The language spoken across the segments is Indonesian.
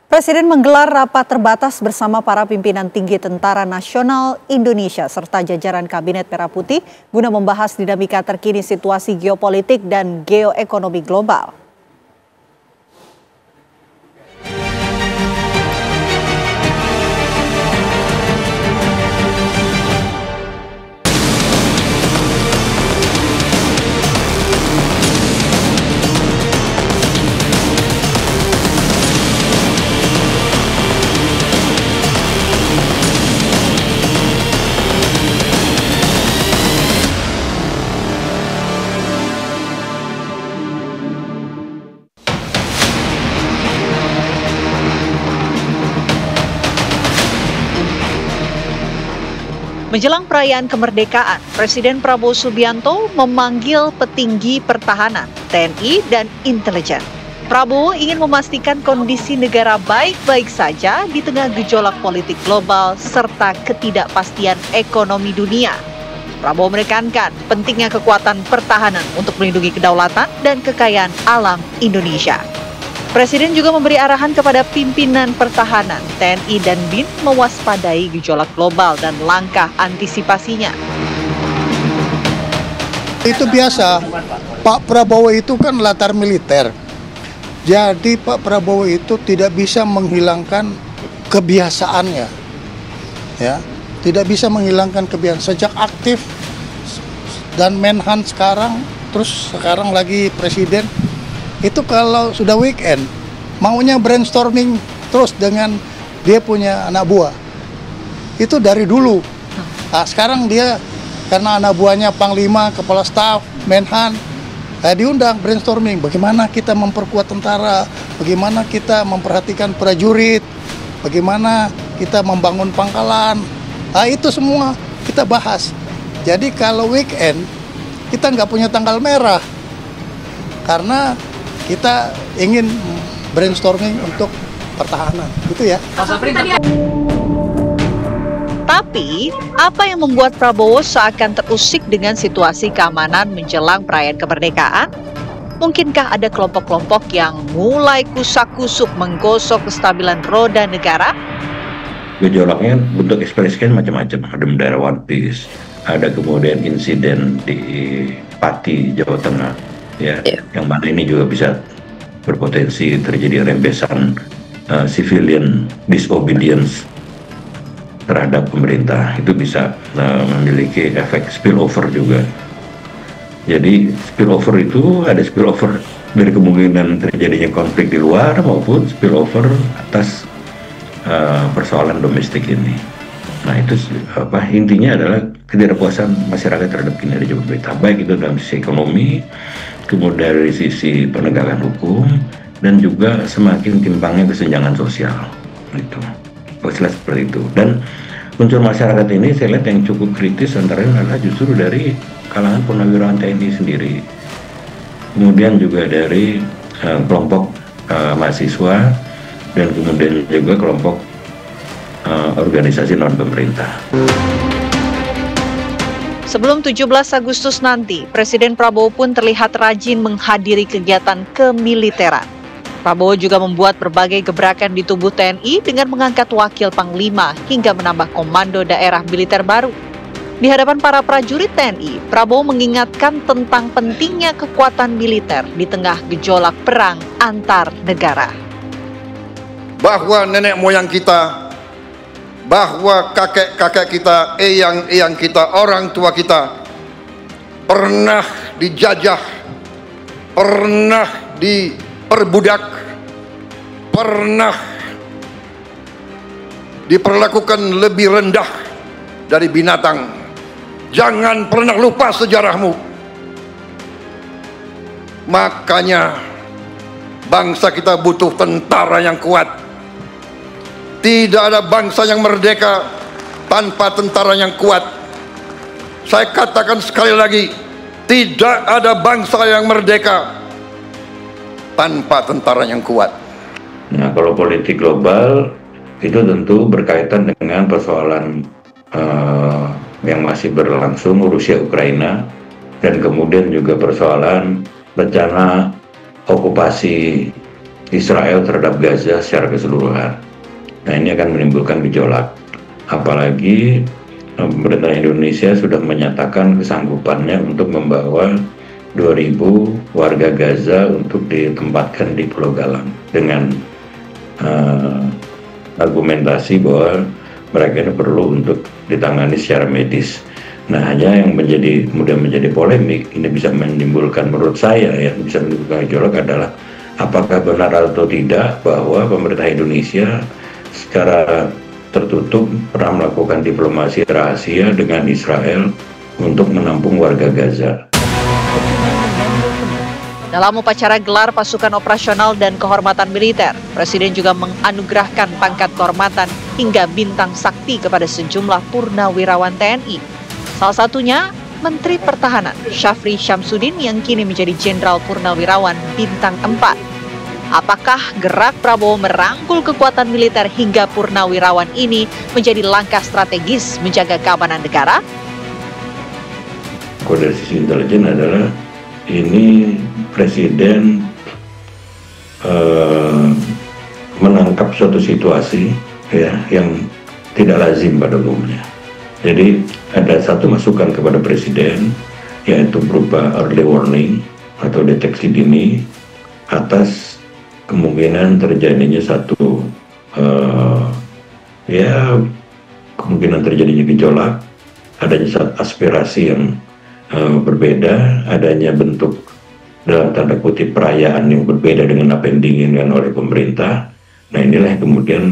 Presiden menggelar rapat terbatas bersama para pimpinan tinggi Tentara Nasional Indonesia serta jajaran Kabinet Merah Putih guna membahas dinamika terkini situasi geopolitik dan geoekonomi global. Menjelang perayaan kemerdekaan, Presiden Prabowo Subianto memanggil petinggi pertahanan, TNI, dan intelijen. Prabowo ingin memastikan kondisi negara baik-baik saja di tengah gejolak politik global serta ketidakpastian ekonomi dunia. Prabowo menekankan pentingnya kekuatan pertahanan untuk melindungi kedaulatan dan kekayaan alam Indonesia. Presiden juga memberi arahan kepada pimpinan pertahanan, TNI dan BIN mewaspadai gejolak global dan langkah antisipasinya. Itu biasa, Pak Prabowo itu kan latar militer. Jadi Pak Prabowo itu tidak bisa menghilangkan kebiasaannya. Ya, tidak bisa menghilangkan kebiasaan sejak aktif dan Menhan sekarang, terus sekarang lagi presiden. Itu kalau sudah weekend, maunya brainstorming terus dengan dia punya anak buah. Itu dari dulu. Nah, sekarang dia karena anak buahnya Panglima, Kepala Staf, Menhan, diundang brainstorming. Bagaimana kita memperkuat tentara, bagaimana kita memperhatikan prajurit, bagaimana kita membangun pangkalan. Nah, itu semua kita bahas. Jadi kalau weekend, kita nggak punya tanggal merah. Karena kita ingin brainstorming untuk pertahanan, gitu ya. Tapi, apa yang membuat Prabowo seakan terusik dengan situasi keamanan menjelang perayaan kemerdekaan? Mungkinkah ada kelompok-kelompok yang mulai kusak-kusuk menggosok kestabilan roda negara? Gejolaknya bentuk ekspresikan macam-macam. Ada daerah One Piece, ada kemudian insiden di Pati, Jawa Tengah. Ya, yang mana ini juga bisa berpotensi terjadi rembesan civilian disobedience terhadap pemerintah. Itu bisa memiliki efek spillover juga. Jadi spillover itu ada spillover dari kemungkinan terjadinya konflik di luar maupun spillover atas persoalan domestik ini. Nah, itu intinya adalah ketidakpuasan masyarakat terhadap kinerja pemerintah, baik itu dalam sisi ekonomi, kemudian dari sisi penegakan hukum, dan juga semakin timpangnya kesenjangan sosial. Itu jelas seperti itu. Dan unsur masyarakat ini saya lihat yang cukup kritis antara lain adalah justru dari kalangan purnawirawan TNI sendiri, kemudian juga dari kelompok mahasiswa, dan kemudian juga kelompok organisasi non-pemerintah. Sebelum 17 Agustus nanti, Presiden Prabowo pun terlihat rajin menghadiri kegiatan kemiliteran. Prabowo juga membuat berbagai gebrakan di tubuh TNI dengan mengangkat wakil Panglima hingga menambah komando daerah militer baru. Di hadapan para prajurit TNI, Prabowo mengingatkan tentang pentingnya kekuatan militer di tengah gejolak perang antar negara. Bahwa nenek moyang kita, bahwa kakek-kakek kita, eyang-eyang kita, orang tua kita pernah dijajah, pernah diperbudak, pernah diperlakukan lebih rendah dari binatang. Jangan pernah lupa sejarahmu. Makanya bangsa kita butuh tentara yang kuat. Tidak ada bangsa yang merdeka tanpa tentara yang kuat. Saya katakan sekali lagi, tidak ada bangsa yang merdeka tanpa tentara yang kuat. Nah, kalau politik global itu tentu berkaitan dengan persoalan yang masih berlangsung, Rusia Ukraina, dan kemudian juga persoalan rencana okupasi Israel terhadap Gaza secara keseluruhan. Nah, ini akan menimbulkan gejolak. Apalagi pemerintah Indonesia sudah menyatakan kesanggupannya untuk membawa 2.000 warga Gaza untuk ditempatkan di Pulau Galang dengan argumentasi bahwa mereka ini perlu untuk ditangani secara medis. Nah, hanya yang kemudian menjadi polemik, ini bisa menimbulkan, menurut saya ya, bisa menimbulkan gejolak adalah apakah benar atau tidak bahwa pemerintah Indonesia secara tertutup pernah melakukan diplomasi rahasia dengan Israel untuk menampung warga Gaza. Dalam upacara gelar pasukan operasional dan kehormatan militer, Presiden juga menganugerahkan pangkat kehormatan hingga bintang sakti kepada sejumlah purnawirawan TNI. Salah satunya Menteri Pertahanan Syafri Syamsuddin yang kini menjadi Jenderal Purnawirawan bintang 4. Apakah gerak Prabowo merangkul kekuatan militer hingga purnawirawan ini menjadi langkah strategis menjaga keamanan negara? Dari sisi intelijen adalah ini Presiden menangkap suatu situasi ya yang tidak lazim pada umumnya. Jadi ada satu masukan kepada Presiden, yaitu berupa early warning atau deteksi dini atas kemungkinan terjadinya satu kemungkinan terjadinya gejolak, adanya satu aspirasi yang berbeda, adanya bentuk dalam tanda kutip perayaan yang berbeda dengan apa yang diinginkan oleh pemerintah. Nah, inilah yang kemudian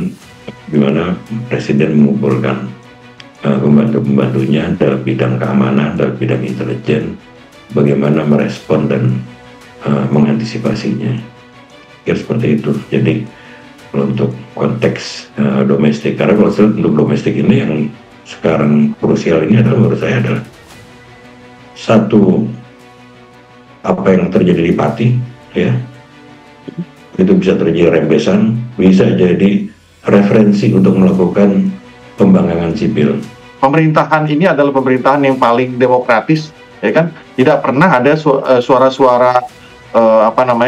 gimana Presiden mengumpulkan pembantu-pembantunya dalam bidang keamanan, dalam bidang intelijen, bagaimana merespon dan mengantisipasinya. Kira seperti itu. Jadi kalau untuk konteks domestik, karena kalau untuk domestik ini yang sekarang krusial ini adalah menurut saya adalah satu, apa yang terjadi di Pati ya, itu bisa terjadi rembesan, bisa jadi referensi untuk melakukan pembangkangan sipil. Pemerintahan ini adalah pemerintahan yang paling demokratis, ya kan? Tidak pernah ada suara-suara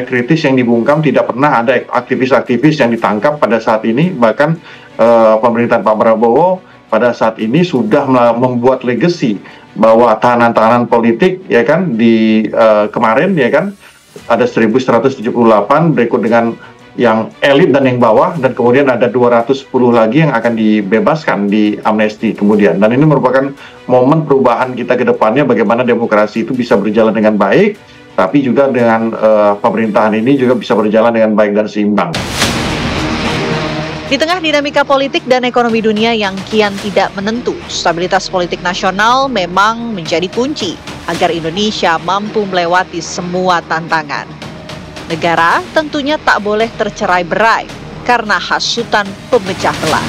kritis yang dibungkam, tidak pernah ada aktivis-aktivis yang ditangkap pada saat ini. Bahkan pemerintahan Pak Prabowo pada saat ini sudah membuat legacy bahwa tahanan-tahanan politik, ya kan, di kemarin, ya kan, ada 1.178, berikut dengan yang elit dan yang bawah, dan kemudian ada 210 lagi yang akan dibebaskan di amnesti kemudian. Dan ini merupakan momen perubahan kita ke depannya, bagaimana demokrasi itu bisa berjalan dengan baik, tapi juga dengan pemerintahan ini juga bisa berjalan dengan baik dan seimbang. Di tengah dinamika politik dan ekonomi dunia yang kian tidak menentu, stabilitas politik nasional memang menjadi kunci agar Indonesia mampu melewati semua tantangan. Negara tentunya tak boleh tercerai-berai karena hasutan pemecah belah.